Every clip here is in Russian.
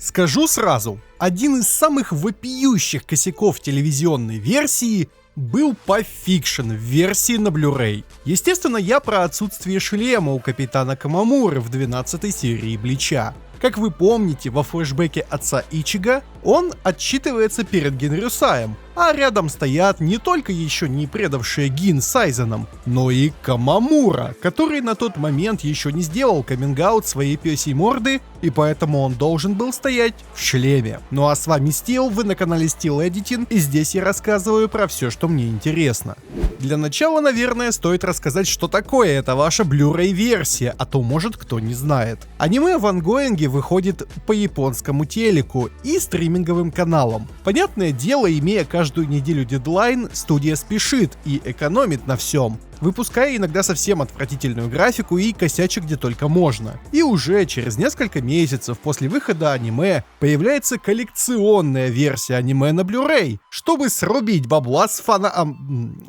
Скажу сразу, один из самых вопиющих косяков телевизионной версии был Pulp Fiction в версии на Blu-ray. Естественно, я про отсутствие шлема у капитана Камамуры в 12-й серии Блича. Как вы помните, во флешбеке отца Ичиго он отчитывается перед Генрюсаем, а рядом стоят не только еще не предавшие Гин с Айзеном, но и Камамура, который на тот момент еще не сделал каминг-аут своей пёсей морды, и поэтому он должен был стоять в шлеме. Ну а с вами Стил, вы на канале Steel Editing, и здесь я рассказываю про все, что мне интересно. Для начала, наверное, стоит рассказать, что такое эта ваша Blu-ray версия, а то может кто не знает. Аниме в ангоинге выходит по японскому телеку и стриминговым каналам. Понятное дело, имея каждую неделю дедлайн, студия спешит и экономит на всем, выпуская иногда совсем отвратительную графику и косячек где только можно. И уже через несколько месяцев после выхода аниме появляется коллекционная версия аниме на Blu-ray, чтобы срубить бабла с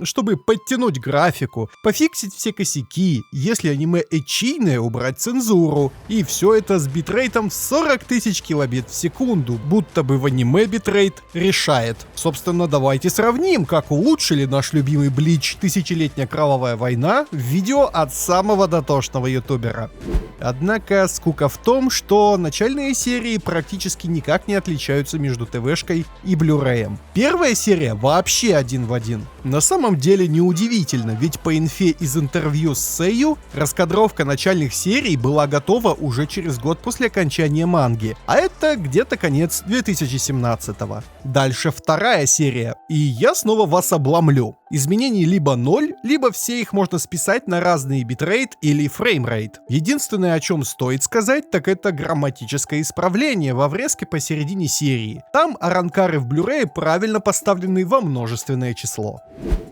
чтобы подтянуть графику, пофиксить все косяки, если аниме эчийное, убрать цензуру. И все это с битрейтом в 40 тысяч килобит в секунду, будто бы в аниме битрейт решает. Собственно, давайте сравним, как улучшили наш любимый Блич «Тысячелетняя кровавая война» в видео от самого дотошного ютубера. Однако скука в том, что начальные серии практически никак не отличаются между ТВшкой и Blu-ray. Первая серия вообще один в один. На самом деле неудивительно, ведь по инфе из интервью с Сэйю, раскадровка начальных серий была готова уже через год после окончания манги, а это где-то конец 2017-го. Дальше вторая серия, и я снова вас обломлю. Изменений либо 0, либо все их можно списать на разные битрейт или фреймрейт. Единственное, о чем стоит сказать, так это грамматическое исправление во врезке посередине серии. Там аранкары в Blu-ray правильно поставлены во множественное число.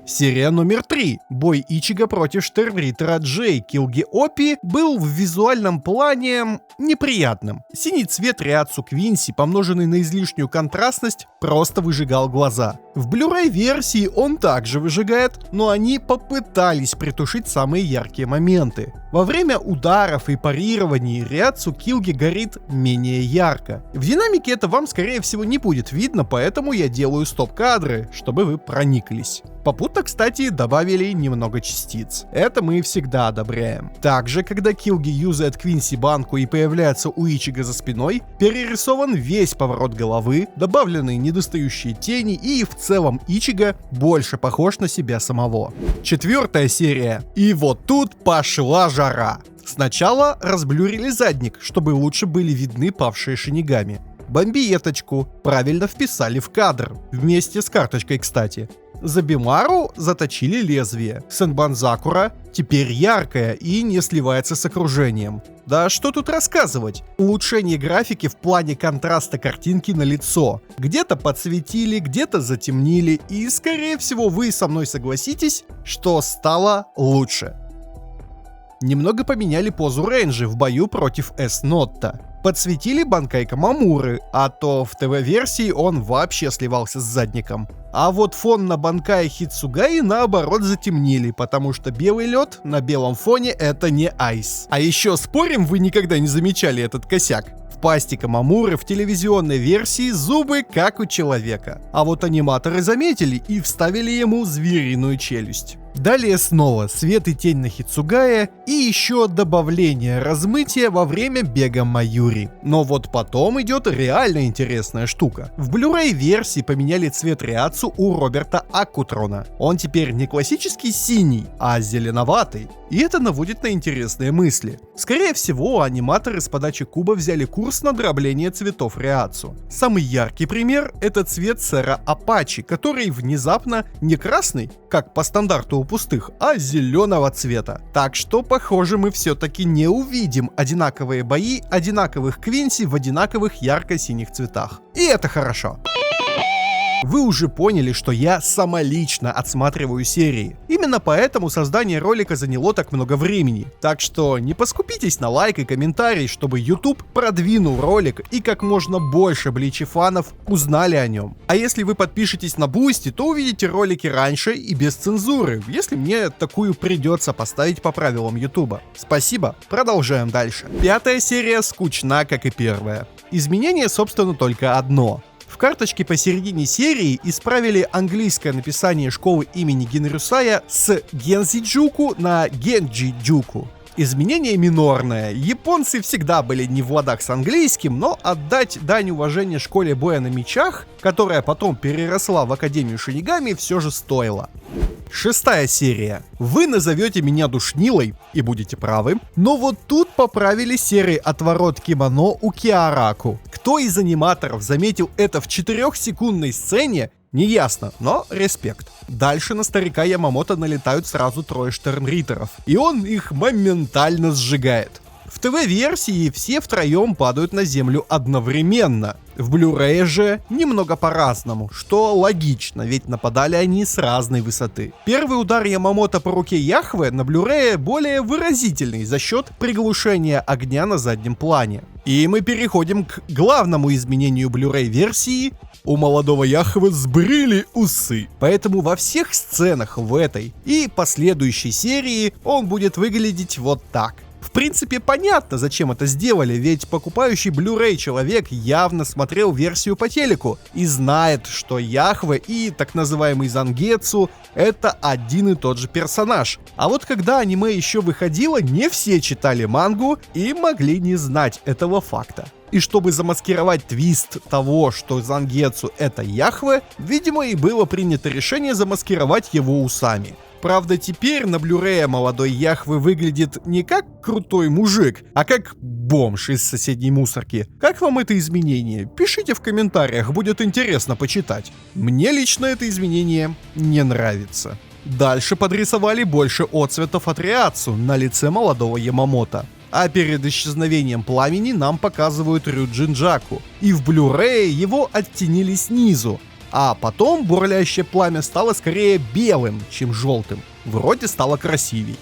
Серия номер 3. Бой Ичиго против Штормритера Джей Килги Опи был в визуальном плане неприятным. Синий цвет Риацу Квинси, помноженный на излишнюю контрастность, просто выжигал глаза. В Blu-ray версии он также выжигает, но они попытались притушить самые яркие моменты. Во время ударов и парирований Риацу Килги горит менее ярко. В динамике это вам, скорее всего, не будет видно, поэтому я делаю стоп-кадры, чтобы вы прониклись. Попутно, кстати, добавили немного частиц. Это мы всегда одобряем. Также, когда Килги юзает Квинси банку и появляется у Ичиго за спиной, перерисован весь поворот головы, добавлены недостающие тени, и в целом Ичиго больше похож на себя самого. Четвертая серия. И вот тут пошла жара. Сначала разблюрили задник, чтобы лучше были видны павшие шинигами. Бомбиеточку правильно вписали в кадр, вместе с карточкой, кстати. Забимару заточили лезвие. Сенбанзакура теперь яркая и не сливается с окружением. Да что тут рассказывать? Улучшение графики в плане контраста картинки на лицо. Где-то подсветили, где-то затемнили, и скорее всего вы со мной согласитесь, что стало лучше. Немного поменяли позу Рейнджи в бою против С-Нотта. Подсветили Банкай Камамуры, а то в ТВ-версии он вообще сливался с задником. А вот фон на Банкае Хицугаи наоборот затемнили, потому что белый лед на белом фоне это не айс. А еще спорим, вы никогда не замечали этот косяк? В пасти Камамуры в телевизионной версии зубы как у человека. А вот аниматоры заметили и вставили ему звериную челюсть. Далее снова свет и тень на Хицугае и еще добавление размытия во время бега Маюри. Но вот потом идет реально интересная штука. В Blu-ray версии поменяли цвет Риацу у Роберта Акутрона. Он теперь не классический синий, а зеленоватый. И это наводит на интересные мысли. Скорее всего, аниматоры с подачи Куба взяли курс на дробление цветов Риацу. Самый яркий пример — это цвет сэра Апачи, который внезапно не красный, как по стандарту у пустых, а зеленого цвета. Так что, похоже, мы все-таки не увидим одинаковые бои одинаковых Квинси в одинаковых ярко-синих цветах. И это хорошо. Вы уже поняли, что я самолично отсматриваю серии. Именно поэтому создание ролика заняло так много времени. Так что не поскупитесь на лайк и комментарий, чтобы YouTube продвинул ролик и как можно больше Бличи фанов узнали о нем. А если вы подпишетесь на Boosty, то увидите ролики раньше и без цензуры, если мне такую придется поставить по правилам YouTube. Спасибо, продолжаем дальше. 5-я серия скучна, как и 1-я. Изменение, собственно, только одно. В карточке посередине серии исправили английское написание школы имени Генрюсая с Гензиджуку на Генджиджуку. Изменение минорное. Японцы всегда были не в ладах с английским, но отдать дань уважения школе боя на мечах, которая потом переросла в Академию Шинигами, все же стоило. 6-я серия. Вы назовете меня душнилой, и будете правы, но вот тут поправили серый отворот кимоно у Киараку. Кто из аниматоров заметил это в 4-секундной сцене, неясно, но респект. Дальше на старика Ямамото налетают сразу 3 Штернритеров, и он их моментально сжигает. В ТВ-версии все втроем падают на землю одновременно. В Blu-ray же немного по-разному, что логично, ведь нападали они с разной высоты. Первый удар Ямамото по руке Яхве на Blu-ray более выразительный за счет приглушения огня на заднем плане. И мы переходим к главному изменению Blu-ray версии. У молодого Яхве сбрили усы. Поэтому во всех сценах в этой и последующей серии он будет выглядеть вот так. В принципе, понятно, зачем это сделали, ведь покупающий Blu-ray человек явно смотрел версию по телеку и знает, что Яхве и так называемый Зангетсу — это один и тот же персонаж. А вот когда аниме еще выходило, не все читали мангу и могли не знать этого факта. И чтобы замаскировать твист того, что Зангетсу — это Яхве, видимо, и было принято решение замаскировать его усами. Правда, теперь на Blu-ray молодой Яхве выглядит не как крутой мужик, а как бомж из соседней мусорки. Как вам это изменение? Пишите в комментариях, будет интересно почитать. Мне лично это изменение не нравится. Дальше подрисовали больше отцветов от Риацу на лице молодого Ямамото. А перед исчезновением пламени нам показывают Рюджинджаку. И в Blu-ray его оттенили снизу. А потом бурлящее пламя стало скорее белым, чем желтым. Вроде стало красивей.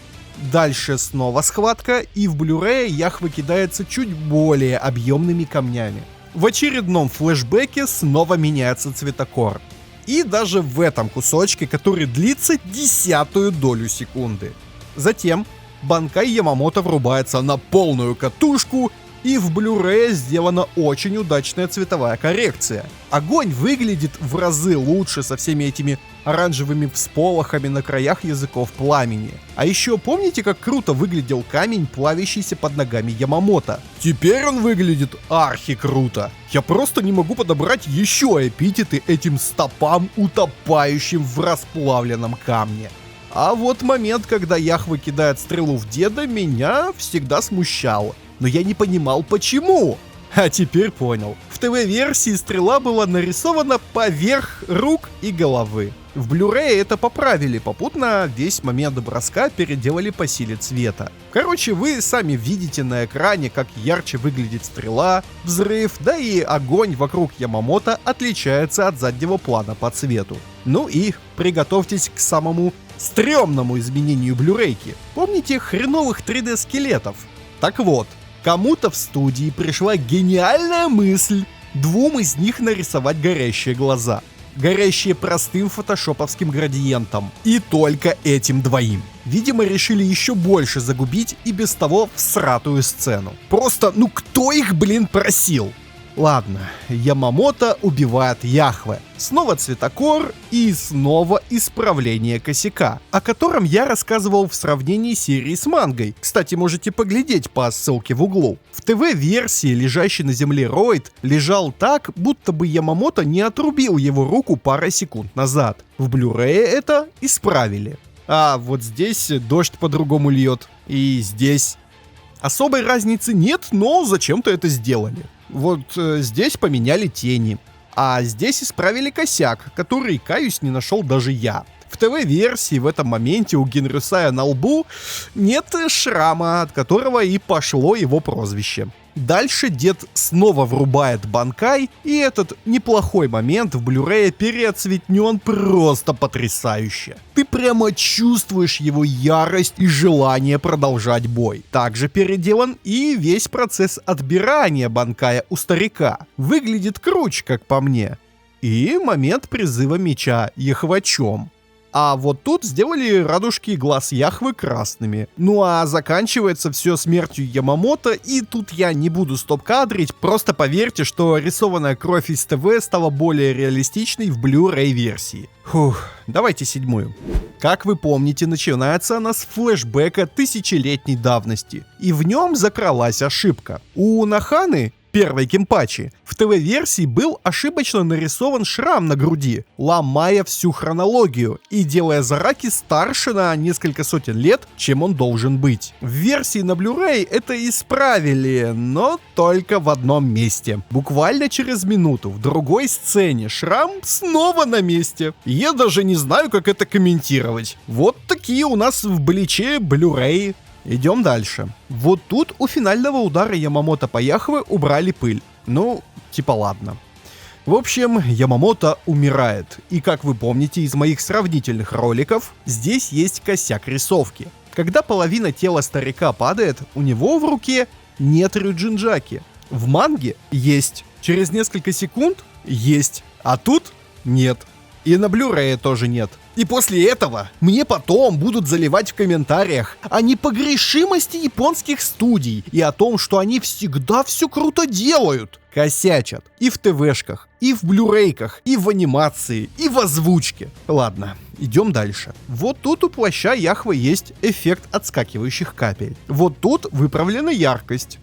Дальше снова схватка, и в Blu-ray Яхве кидается чуть более объемными камнями. В очередном флешбеке снова меняется цветокор. И даже в этом кусочке, который длится 0,1 долю секунды. Затем Банкай Ямамото врубается на полную катушку, и в Blu-ray сделана очень удачная цветовая коррекция. Огонь выглядит в разы лучше со всеми этими оранжевыми всполохами на краях языков пламени. А еще помните, как круто выглядел камень, плавящийся под ногами Ямамото? Теперь он выглядит архи круто. Я просто не могу подобрать еще эпитеты этим стопам, утопающим в расплавленном камне. А вот момент, когда Яхве кидает стрелу в деда, меня всегда смущал. Но я не понимал, почему. А теперь понял. В ТВ-версии стрела была нарисована поверх рук и головы. В Blu-ray это поправили, попутно весь момент броска переделали по силе цвета. Короче, вы сами видите на экране, как ярче выглядит стрела, взрыв, да и огонь вокруг Ямамото отличается от заднего плана по цвету. Ну и приготовьтесь к самому стрёмному изменению Blu-рayки. Помните хреновых 3D-скелетов? Так вот, кому-то в студии пришла гениальная мысль двум из них нарисовать горящие глаза. Горящие простым фотошоповским градиентом. И только этим двоим. Видимо, решили еще больше загубить и без того всратую сцену. Просто, ну кто их, блин, просил? Ладно, Ямамото убивает Яхве. Снова цветокор и снова исправление косяка, о котором я рассказывал в сравнении серии с мангой. Кстати, можете поглядеть по ссылке в углу. В ТВ-версии лежащий на земле Роид лежал так, будто бы Ямамото не отрубил его руку пару секунд назад. В Blu-ray это исправили. А вот здесь дождь по-другому льет. И здесь особой разницы нет, но зачем-то это сделали. Вот здесь поменяли тени, а здесь исправили косяк, который, каюсь, не нашел даже я. В ТВ-версии в этом моменте у Генрюсая на лбу нет шрама, от которого и пошло его прозвище. Дальше дед снова врубает банкай, и этот неплохой момент в Blu-ray переоцветнен просто потрясающе. Ты прямо чувствуешь его ярость и желание продолжать бой. Также переделан и весь процесс отбирания банкая у старика. Выглядит круче, как по мне. И момент призыва меча Яхвачом. А вот тут сделали радужки глаз Яхвы красными. Ну а заканчивается все смертью Ямамото, и тут я не буду стоп-кадрить, просто поверьте, что рисованная кровь из ТВ стала более реалистичной в Blu-ray версии. Фух, давайте 7-ю. Как вы помните, начинается она с флешбека тысячелетней давности, и в нем закралась ошибка. У Наханы, первой Кенпачи, в ТВ-версии был ошибочно нарисован шрам на груди, ломая всю хронологию и делая Зараки старше на несколько сотен лет, чем он должен быть. В версии на Blu-ray это исправили, но только в одном месте. Буквально через минуту в другой сцене шрам снова на месте. Я даже не знаю, как это комментировать. Вот такие у нас в Бличе Blu-ray. Идем дальше. Вот тут у финального удара Ямамото по Яхве убрали пыль. Ну, типа ладно. В общем, Ямамото умирает. И как вы помните из моих сравнительных роликов, здесь есть косяк рисовки. Когда половина тела старика падает, у него в руке нет Рюджинджаки. В манге есть. Через несколько секунд есть. А тут нет. И на Blu-ray тоже нет. И после этого мне потом будут заливать в комментариях о непогрешимости японских студий и о том, что они всегда все круто делают. Косячат. И в ТВшках, и в Blu-рейках, и в анимации, и в озвучке. Ладно, идем дальше. Вот тут у плаща Яхвы есть эффект отскакивающих капель. Вот тут выправлена яркость.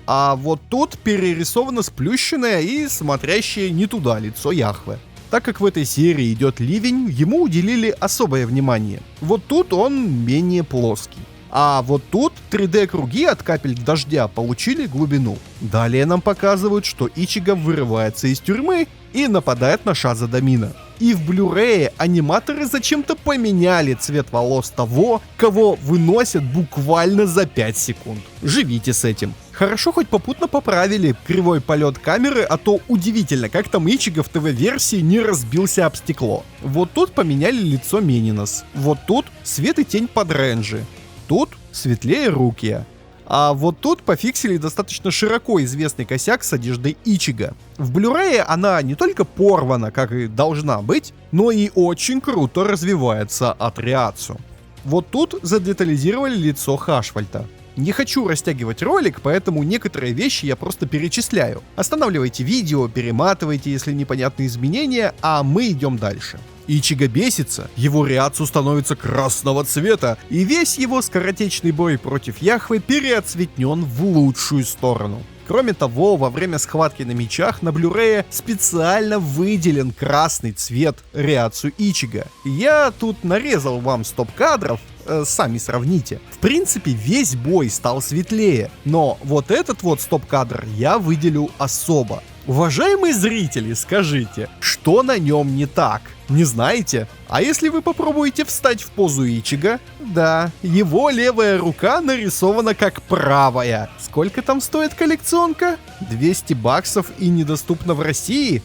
А вот тут перерисовано сплющенное и смотрящее не туда лицо Яхвы. Так как в этой серии идет ливень, ему уделили особое внимание. Вот тут он менее плоский. А вот тут 3D-круги от капель дождя получили глубину. Далее нам показывают, что Ичиго вырывается из тюрьмы и нападает на Шазадамина. И в Blu-ray аниматоры зачем-то поменяли цвет волос того, кого выносят буквально за 5 секунд. Живите с этим. Хорошо хоть попутно поправили кривой полет камеры, а то удивительно, как там Ичиго в ТВ-версии не разбился об стекло. Вот тут поменяли лицо Менинос. Вот тут свет и тень под Ренджи. Тут светлее Рукия. А вот тут пофиксили достаточно широко известный косяк с одеждой Ичиго. В Blu-ray она не только порвана, как и должна быть, но и очень круто развивается от Риацу. Вот тут задетализировали лицо Хашвальта. Не хочу растягивать ролик, поэтому некоторые вещи я просто перечисляю. Останавливайте видео, перематывайте, если непонятны изменения, а мы идем дальше. Ичиго бесится, его Риацу становится красного цвета, и весь его скоротечный бой против Яхвы переоцветнен в лучшую сторону. Кроме того, во время схватки на мечах на Blu-ray специально выделен красный цвет Риацу Ичиго. Я тут нарезал вам стоп-кадров, сами сравните. В принципе, весь бой стал светлее, но вот этот вот стоп-кадр я выделю особо. Уважаемые зрители, скажите, что на нем не так? Не знаете? А если вы попробуете встать в позу Ичиго? Да, его левая рука нарисована как правая. Сколько там стоит коллекционка? $200 и недоступно в России?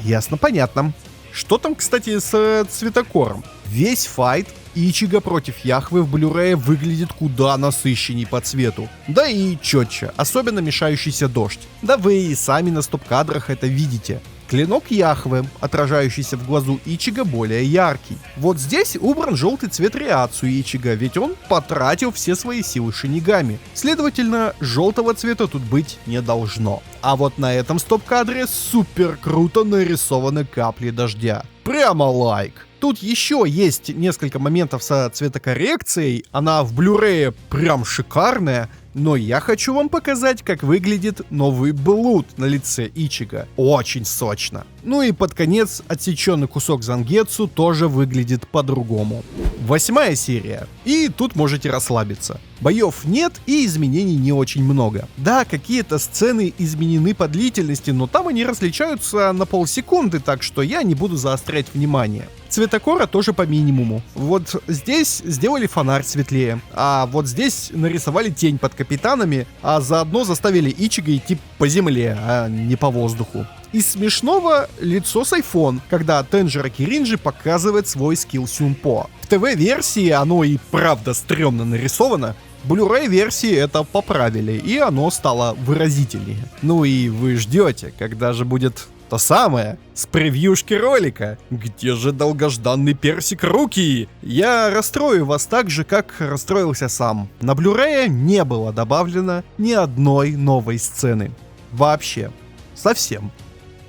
Ясно, понятно. Что там, кстати, с цветокором? Весь файт Ичиго против Яхвы в Blu-ray выглядит куда насыщенней по цвету. Да и четче, особенно мешающийся дождь. Да вы и сами на стоп-кадрах это видите. Клинок Яхвы, отражающийся в глазу Ичиго, более яркий. Вот здесь убран желтый цвет Риацу Ичиго, ведь он потратил все свои силы шинигами. Следовательно, желтого цвета тут быть не должно. А вот на этом стоп-кадре супер круто нарисованы капли дождя. Прямо лайк. Тут еще есть несколько моментов со цветокоррекцией, она в Blu-ray прям шикарная, но я хочу вам показать, как выглядит новый блуд на лице Ичиго. Очень сочно. Ну и под конец отсеченный кусок Зангетсу тоже выглядит по-другому. 8 серия. И тут можете расслабиться. Боев нет и изменений не очень много. Да, какие-то сцены изменены по длительности, но там они различаются на полсекунды, так что я не буду заострять внимание. Цветокора тоже по минимуму. Вот здесь сделали фонарь светлее, а вот здесь нарисовали тень под капитанами, а заодно заставили Ичиго идти по земле, а не по воздуху. Из смешного лицо Сайфон, когда Тенджера Киринджи показывает свой скилл Сюнпо. В ТВ-версии оно и правда стрёмно нарисовано. В Blu-ray версии это поправили, и оно стало выразительнее. Ну и вы ждете, когда же будет то самое с превьюшки ролика. Где же долгожданный персик Руки? Я расстрою вас так же, как расстроился сам. На Blu-ray не было добавлено ни одной новой сцены. Вообще. Совсем.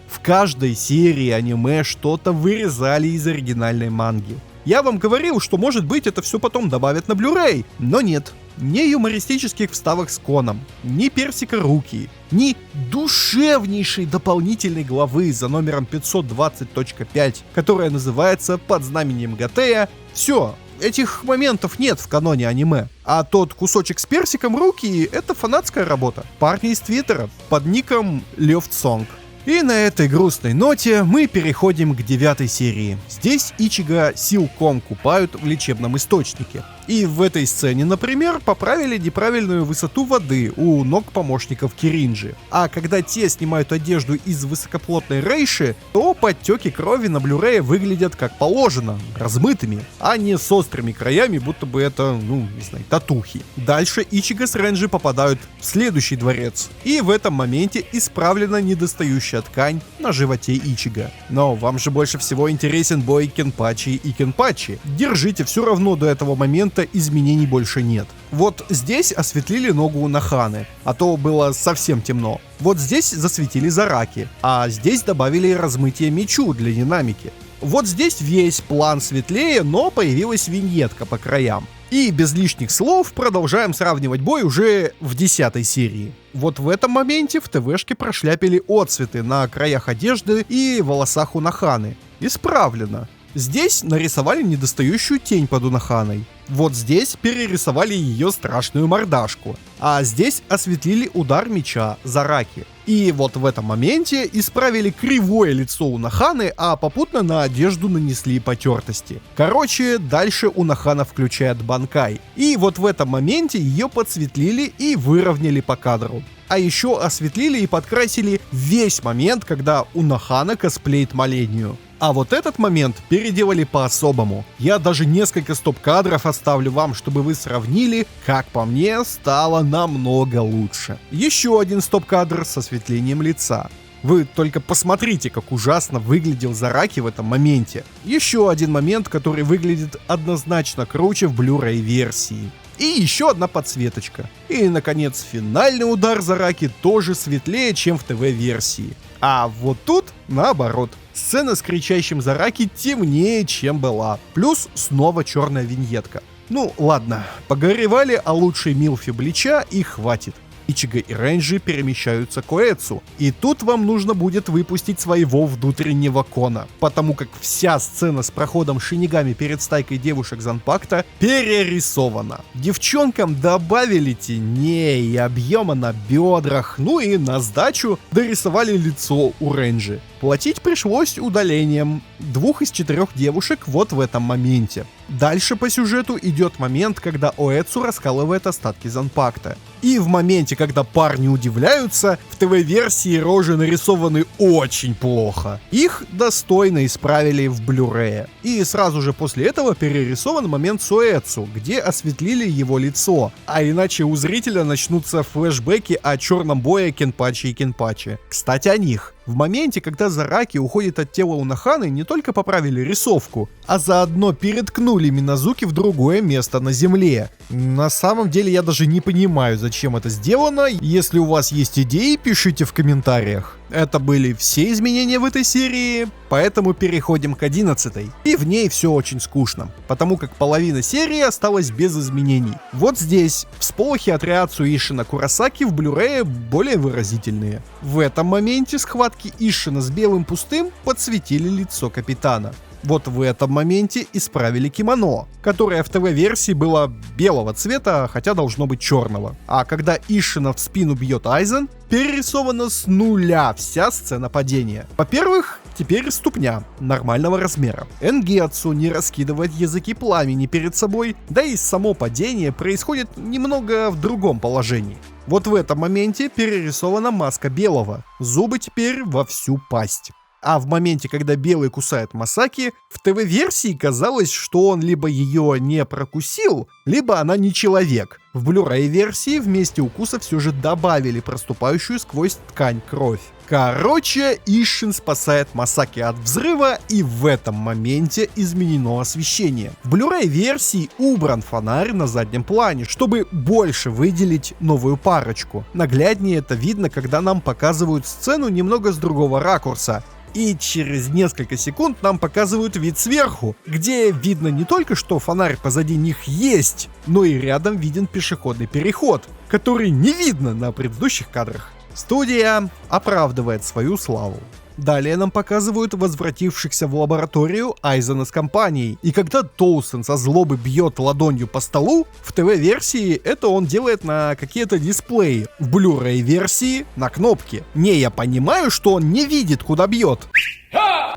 В каждой серии аниме что-то вырезали из оригинальной манги. Я вам говорил, что может быть это все потом добавят на Blu-ray, но нет. Ни юмористических вставок с Коном, ни персика Руки, ни душевнейшей дополнительной главы за номером 520.5, которая называется «Под знаменем Гатея». Все, этих моментов нет в каноне аниме. А тот кусочек с персиком Руки — это фанатская работа. Парни из Твиттера под ником Left-Song. И на этой грустной ноте мы переходим к 9 серии. Здесь Ичиго силком купают в лечебном источнике. И в этой сцене, например, поправили неправильную высоту воды у ног помощников Киринджи. А когда те снимают одежду из высокоплотной рейши, то подтеки крови на Blu-ray выглядят как положено, размытыми, а не с острыми краями, будто бы это, не знаю, татухи. Дальше Ичиго с Ренджи попадают в следующий дворец. И в этом моменте исправлена недостающая ткань на животе Ичиго. Но вам же больше всего интересен бой Кенпачи и Кенпачи. Держите, все равно до этого момента изменений больше нет. Вот здесь осветлили ногу у Наханы, а то было совсем темно. Вот здесь засветили Зараки, а здесь добавили размытие мечу для динамики. Вот здесь весь план светлее, но появилась виньетка по краям. И без лишних слов продолжаем сравнивать бой уже в 10 серии. Вот в этом моменте в ТВшке прошляпили отцветы на краях одежды и волосах у Наханы. Исправлено. Здесь нарисовали недостающую тень под Унаханой. Вот здесь перерисовали ее страшную мордашку. А здесь осветлили удар меча Зараки. И вот в этом моменте исправили кривое лицо Унаханы, а попутно на одежду нанесли потертости. Короче, дальше Унахана включает банкай. И вот в этом моменте ее подсветлили и выровняли по кадру. А еще осветлили и подкрасили весь момент, когда Унахана косплеит Малению. А вот этот момент переделали по-особому. Я даже несколько стоп-кадров оставлю вам, чтобы вы сравнили. Как по мне, стало намного лучше. Еще один стоп-кадр с осветлением лица. Вы только посмотрите, как ужасно выглядел Зараки в этом моменте. Еще один момент, который выглядит однозначно круче в Blu-ray версии. И еще одна подсветочка. И, наконец, финальный удар Зараки тоже светлее, чем в ТВ-версии. А вот тут наоборот. Сцена с кричащим Зараки темнее, чем была. Плюс снова черная виньетка. Ну ладно, погоревали о лучшей милфе Блича и хватит. Ичиго и Ренджи перемещаются к Уэцу. И тут вам нужно будет выпустить своего внутреннего Кона, потому как вся сцена с проходом Шинигами перед стайкой девушек Занпакта перерисована. Девчонкам добавили теней и объема на бедрах, ну и на сдачу дорисовали лицо у Ренджи. Платить пришлось удалением 2 из 4 девушек вот в этом моменте. Дальше по сюжету идет момент, когда Уэцу раскалывает остатки Занпакта. И в моменте, когда парни удивляются, в ТВ-версии рожи нарисованы очень плохо. Их достойно исправили в Blu-ray. И сразу же после этого перерисован момент с Уэцу, где осветлили его лицо. А иначе у зрителя начнутся флешбеки о черном бое Кенпачи и Кенпачи. Кстати, о них. В моменте, когда Зараки уходит от тела Унаханы, не только поправили рисовку, а заодно переткнули Минозуки в другое место на земле. На самом деле я даже не понимаю, зачем это сделано. Если у вас есть идеи, пишите в комментариях. Это были все изменения в этой серии, поэтому переходим к 11-й. И в ней все очень скучно, потому как половина серии осталась без изменений. Вот здесь всполохи от реакции Ишина Курасаки в Blu-ray более выразительные. В этом моменте схватки Ишина с белым пустым подсветили лицо капитана. Вот в этом моменте исправили кимоно, которое в ТВ-версии было белого цвета, хотя должно быть черного. А когда Ишина в спину бьет Айзен, перерисована с нуля вся сцена падения. Во-первых, теперь ступня нормального размера. Энгетсу не раскидывает языки пламени перед собой, да и само падение происходит немного в другом положении. Вот в этом моменте перерисована маска белого, зубы теперь во всю пасть. А в моменте, когда белый кусает Масаки, в ТВ-версии казалось, что он либо ее не прокусил, либо она не человек. В Blu-ray версии вместе укуса все же добавили проступающую сквозь ткань кровь. Короче, Ишин спасает Масаки от взрыва, и в этом моменте изменено освещение. В Blu-ray версии убран фонарь на заднем плане, чтобы больше выделить новую парочку. Нагляднее это видно, когда нам показывают сцену немного с другого ракурса. И через несколько секунд нам показывают вид сверху, где видно не только, что фонарь позади них есть, но и рядом виден пешеходный переход, который не видно на предыдущих кадрах. Студия оправдывает свою славу. Далее нам показывают возвратившихся в лабораторию Айзена с компанией. И когда Тоусен со злобы бьет ладонью по столу, в ТВ-версии это он делает на какие-то дисплеи. В Blu-ray версии на кнопки. Не, я понимаю, что он не видит, куда бьет.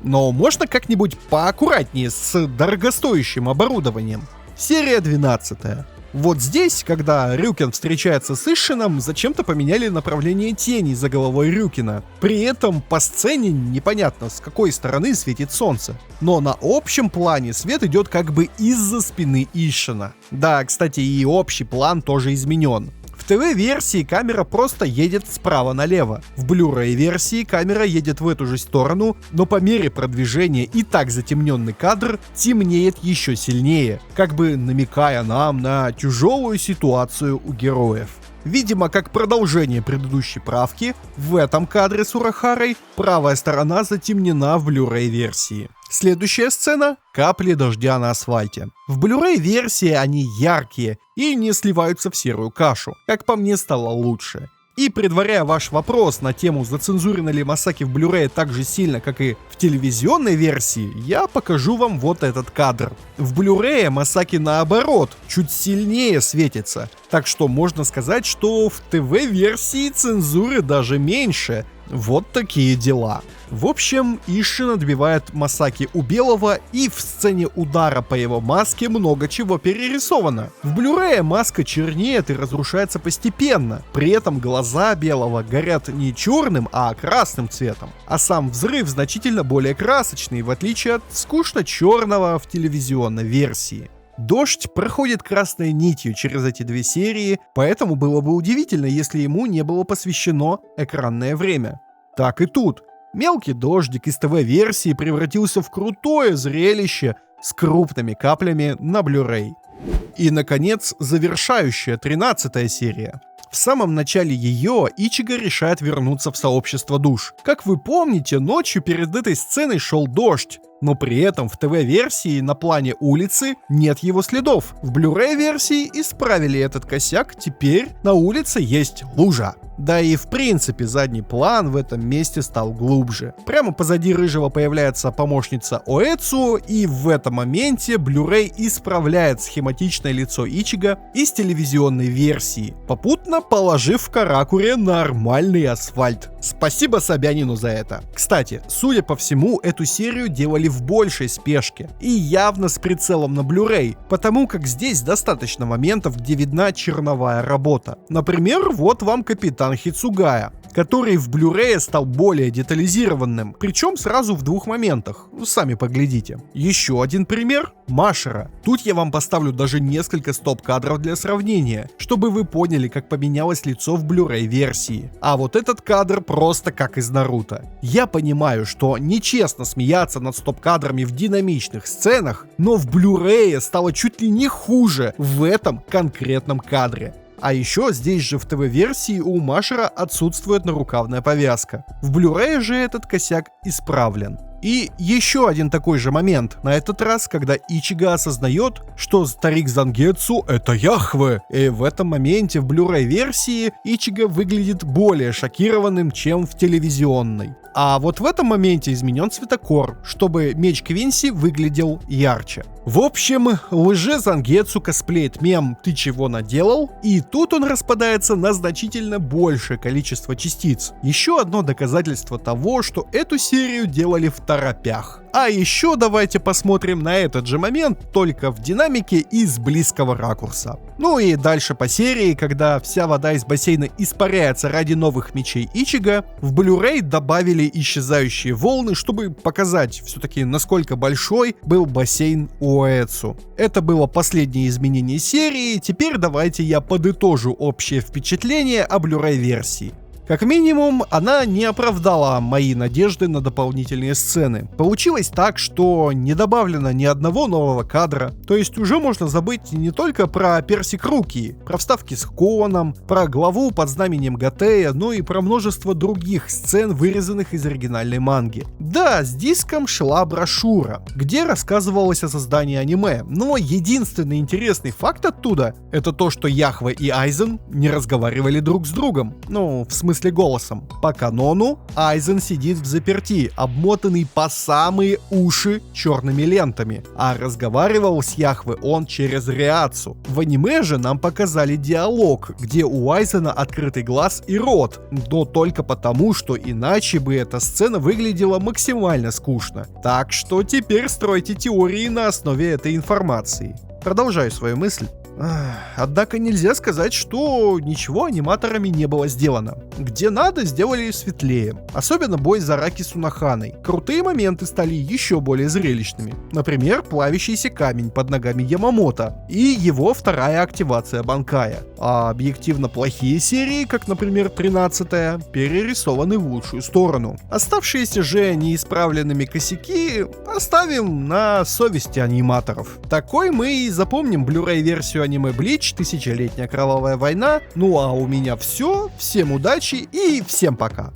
Но можно как-нибудь поаккуратнее с дорогостоящим оборудованием. Серия 12. Вот здесь, когда Рюкен встречается с Ишином, зачем-то поменяли направление тени за головой Рюкена. При этом по сцене непонятно, с какой стороны светит солнце. Но на общем плане свет идет как бы из-за спины Ишина. Да, кстати, и общий план тоже изменен. В ТВ-версии камера просто едет справа налево. В Blu-ray версии камера едет в эту же сторону, но по мере продвижения и так затемненный кадр темнеет еще сильнее, как бы намекая нам на тяжелую ситуацию у героев. Видимо, как продолжение предыдущей правки, в этом кадре с Урахарой правая сторона затемнена в Blu-ray версии. Следующая сцена — капли дождя на асфальте. В Blu-ray версии они яркие и не сливаются в серую кашу. Как по мне, стало лучше. И предваряя ваш вопрос на тему, зацензурены ли Масаки в Blu-ray так же сильно, как и в телевизионной версии, я покажу вам вот этот кадр. В Blu-ray Масаки наоборот, чуть сильнее светится. Так что можно сказать, что в ТВ-версии цензуры даже меньше. Вот такие дела. В общем, Ишин отбивает Масаки у белого, и в сцене удара по его маске много чего перерисовано. В Blu-ray маска чернеет и разрушается постепенно. При этом глаза белого горят не черным, а красным цветом. А сам взрыв значительно более красочный, в отличие от скучно черного в телевизионной версии. Дождь проходит красной нитью через эти две серии, поэтому было бы удивительно, если ему не было посвящено экранное время. Так и тут. Мелкий дождик из ТВ-версии превратился в крутое зрелище с крупными каплями на Blu-ray. И, наконец, завершающая 13-я серия. В самом начале ее Ичиго решает вернуться в сообщество душ. Как вы помните, ночью перед этой сценой шел дождь, но при этом в ТВ-версии на плане улицы нет его следов. В Blu-ray версии исправили этот косяк, теперь на улице есть лужа. Да и в принципе задний план в этом месте стал глубже. Прямо позади рыжего появляется помощница Оэцу, и в этом моменте Blu-ray исправляет схематичное лицо Ичиго из телевизионной версии, попутно положив в Каракуре нормальный асфальт. Спасибо Собянину за это. Кстати, судя по всему, эту серию делали в большей спешке и явно с прицелом на Blu-ray, потому как здесь достаточно моментов, где видна черновая работа. Например, вот вам Капитан Хицугая, который в Blu-ray стал более детализированным, причем сразу в двух моментах. Сами поглядите. Еще один пример — Машера. Тут я вам поставлю даже несколько стоп-кадров для сравнения, чтобы вы поняли, как поменялось лицо в Blu-ray версии. А вот этот кадр просто как из Наруто. Я понимаю, что нечестно смеяться над стоп-кадрами в динамичных сценах, но в Blu-ray стало чуть ли не хуже в этом конкретном кадре. А еще здесь же в ТВ-версии у Машера отсутствует нарукавная повязка. В Blu-ray же этот косяк исправлен. И еще один такой же момент, на этот раз, когда Ичиго осознает, что старик Зангетсу — это Яхве. И в этом моменте в Blu-ray версии Ичиго выглядит более шокированным, чем в телевизионной. А вот в этом моменте изменен цветокор, чтобы меч Квинси выглядел ярче. В общем, Лже-Зангетсу косплеит мем «Ты чего наделал?» И тут он распадается на значительно большее количество частиц. Еще одно доказательство того, что эту серию делали в торопях. А еще давайте посмотрим на этот же момент только в динамике и с близкого ракурса. Ну и дальше по серии, когда вся вода из бассейна испаряется ради новых мечей Ичиго, в Blu-ray добавили исчезающие волны, чтобы показать все-таки насколько большой был бассейн Уэцу. Это было последнее изменение серии, теперь давайте я подытожу общее впечатление о Blu-ray версии. Как минимум, она не оправдала мои надежды на дополнительные сцены. Получилось так, что не добавлено ни одного нового кадра, то есть уже можно забыть не только про Персик Руки, про вставки с Коном, про главу под знаменем Гатея, но и про множество других сцен, вырезанных из оригинальной манги. Да, с диском шла брошюра, где рассказывалось о создании аниме, но единственный интересный факт оттуда — это то, что Яхве и Айзен не разговаривали друг с другом. Ну, в смысле голосом. По канону Айзен сидит в заперти, обмотанный по самые уши черными лентами, а разговаривал с Яхве он через Риацу. В аниме же нам показали диалог, где у Айзена открытый глаз и рот, но только потому, что иначе бы эта сцена выглядела максимально скучно. Так что теперь стройте теории на основе этой информации. Продолжаю свою мысль. Однако нельзя сказать, что ничего аниматорами не было сделано. Где надо, сделали светлее. Особенно бой с Зараки Сунаханой. Крутые моменты стали еще более зрелищными. Например, плавящийся камень под ногами Ямамото и его вторая активация Банкая. А объективно плохие серии, как, например, 13-я, перерисованы в лучшую сторону. Оставшиеся же неисправленными косяки оставим на совести аниматоров. Такой мы и запомним Blu-ray версию аниме Блич, Тысячелетняя кровавая война. Ну а у меня все. Всем удачи и всем пока.